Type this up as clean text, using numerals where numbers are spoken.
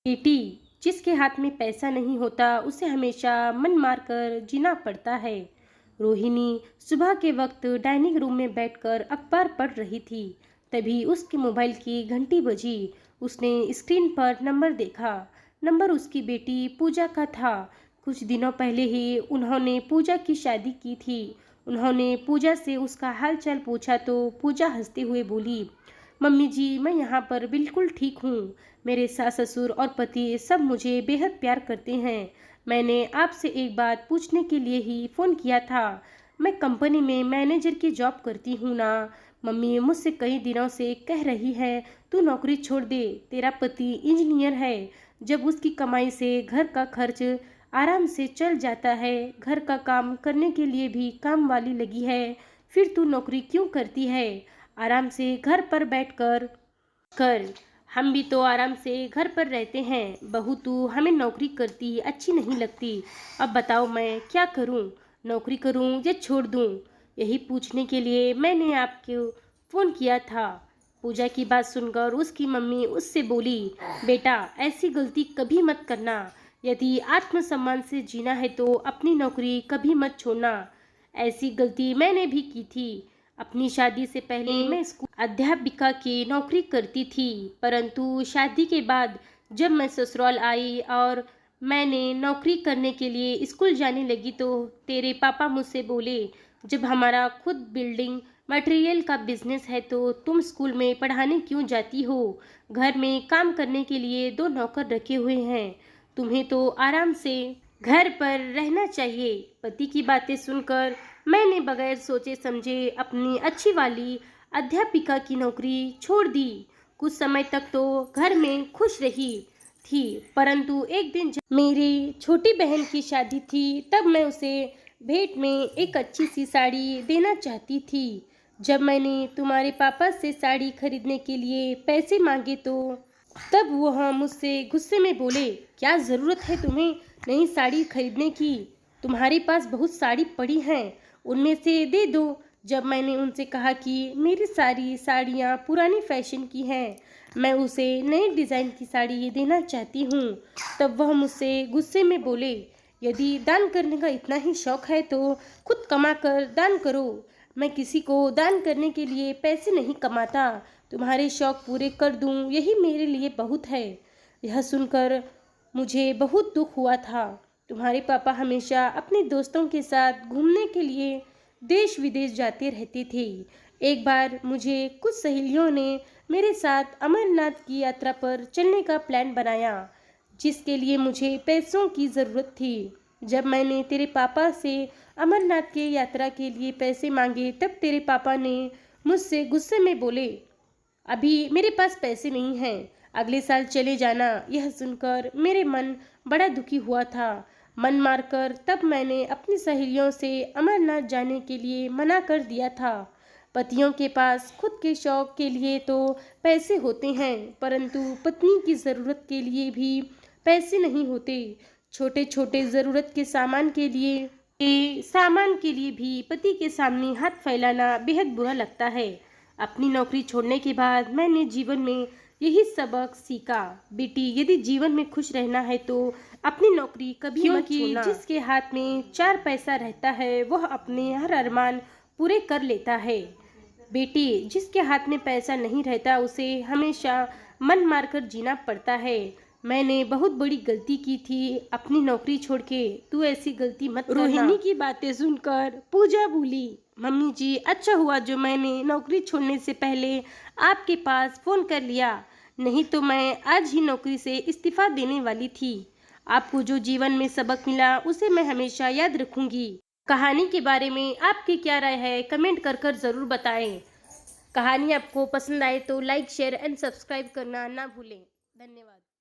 बेटी, जिसके हाथ में पैसा नहीं होता उसे हमेशा मन मारकर जीना पड़ता है। रोहिणी सुबह के वक्त डाइनिंग रूम में बैठकर अखबार पढ़ रही थी। तभी उसके मोबाइल की घंटी बजी। उसने स्क्रीन पर नंबर देखा। नंबर उसकी बेटी पूजा का था। कुछ दिनों पहले ही उन्होंने पूजा की शादी की थी। उन्होंने पूजा से उसका हालचाल पूछा तो पूजा हंसते हुए बोली, मम्मी जी, मैं यहाँ पर बिल्कुल ठीक हूँ। मेरे सास ससुर और पति सब मुझे बेहद प्यार करते हैं। मैंने आपसे एक बात पूछने के लिए ही फ़ोन किया था। मैं कंपनी में मैनेजर की जॉब करती हूँ ना। मम्मी मुझसे कई दिनों से कह रही है तू नौकरी छोड़ दे। तेरा पति इंजीनियर है। जब उसकी कमाई से घर का खर्च आराम से चल जाता है, घर का काम करने के लिए भी काम वाली लगी है, फिर तू नौकरी क्यों करती है? आराम से घर पर बैठकर कर। हम भी तो आराम से घर पर रहते हैं। बहू तू हमें नौकरी करती अच्छी नहीं लगती। अब बताओ मैं क्या करूं? नौकरी करूं या छोड़ दूं? यही पूछने के लिए मैंने आपको फ़ोन किया था। पूजा की बात सुनकर उसकी मम्मी उससे बोली, बेटा ऐसी गलती कभी मत करना। यदि आत्मसम्मान से जीना है तो अपनी नौकरी कभी मत छोड़ना। ऐसी गलती मैंने भी की थी। अपनी शादी से पहले मैं स्कूल अध्यापिका की नौकरी करती थी, परंतु शादी के बाद जब मैं ससुराल आई और मैंने नौकरी करने के लिए स्कूल जाने लगी तो तेरे पापा मुझसे बोले, जब हमारा खुद बिल्डिंग मटेरियल का बिजनेस है तो तुम स्कूल में पढ़ाने क्यों जाती हो? घर में काम करने के लिए दो नौकर रखे हुए हैं। तुम्हें तो आराम से घर पर रहना चाहिए। पति की बातें सुनकर मैंने बगैर सोचे समझे अपनी अच्छी वाली अध्यापिका की नौकरी छोड़ दी। कुछ समय तक तो घर में खुश रही थी, परंतु एक दिन जब मेरी छोटी बहन की शादी थी तब मैं उसे भेंट में एक अच्छी सी साड़ी देना चाहती थी। जब मैंने तुम्हारे पापा से साड़ी खरीदने के लिए पैसे मांगे तो तब वह मुझसे गुस्से में बोले, क्या ज़रूरत है तुम्हें नई साड़ी खरीदने की? तुम्हारे पास बहुत साड़ी पड़ी हैं, उनमें से दे दो। जब मैंने उनसे कहा कि मेरी सारी साड़ियाँ पुरानी फैशन की हैं, मैं उसे नए डिज़ाइन की साड़ी देना चाहती हूँ, तब वह मुझसे गुस्से में बोले, यदि दान करने का इतना ही शौक है तो खुद कमा कर दान करो। मैं किसी को दान करने के लिए पैसे नहीं कमाता। तुम्हारे शौक पूरे कर दूं यही मेरे लिए बहुत है। यह सुनकर मुझे बहुत दुख हुआ था। तुम्हारे पापा हमेशा अपने दोस्तों के साथ घूमने के लिए देश विदेश जाते रहते थे। एक बार मुझे कुछ सहेलियों ने मेरे साथ अमरनाथ की यात्रा पर चलने का प्लान बनाया, जिसके लिए मुझे पैसों की ज़रूरत थी। जब मैंने तेरे पापा से अमरनाथ की यात्रा के लिए पैसे मांगे तब तेरे पापा ने मुझसे गुस्से में बोले, अभी मेरे पास पैसे नहीं हैं, अगले साल चले जाना। यह सुनकर मेरे मन बड़ा दुखी हुआ था। मन मारकर तब मैंने अपनी सहेलियों से अमरनाथ जाने के लिए मना कर दिया था। पतियों के पास खुद के शौक के लिए तो पैसे होते हैं, परंतु पत्नी की ज़रूरत के लिए भी पैसे नहीं होते। छोटे छोटे ज़रूरत के सामान के लिए भी पति के सामने हाथ फैलाना बेहद बुरा लगता है। अपनी नौकरी छोड़ने के बाद मैंने जीवन में यही सबक सीखा, बेटी यदि जीवन में खुश रहना है तो अपनी नौकरी कभी मत छोड़ना। जिसके हाथ में चार पैसा रहता है वह अपने हर अरमान पूरे कर लेता है। बेटी, जिसके हाथ में पैसा नहीं रहता उसे हमेशा मन मारकर जीना पड़ता है। मैंने बहुत बड़ी गलती की थी अपनी नौकरी छोड़ के, तू ऐसी गलती मत करना। रोहिणी की बातें सुनकर पूजा बोली, मम्मी जी, अच्छा हुआ जो मैंने नौकरी छोड़ने से पहले आपके पास फ़ोन कर लिया, नहीं तो मैं आज ही नौकरी से इस्तीफ़ा देने वाली थी। आपको जो जीवन में सबक मिला उसे मैं हमेशा याद रखूंगी। कहानी के बारे में आपकी क्या राय है कमेंट कर ज़रूर बताएं। कहानी आपको पसंद आए तो लाइक शेयर एंड सब्सक्राइब करना ना भूलें। धन्यवाद।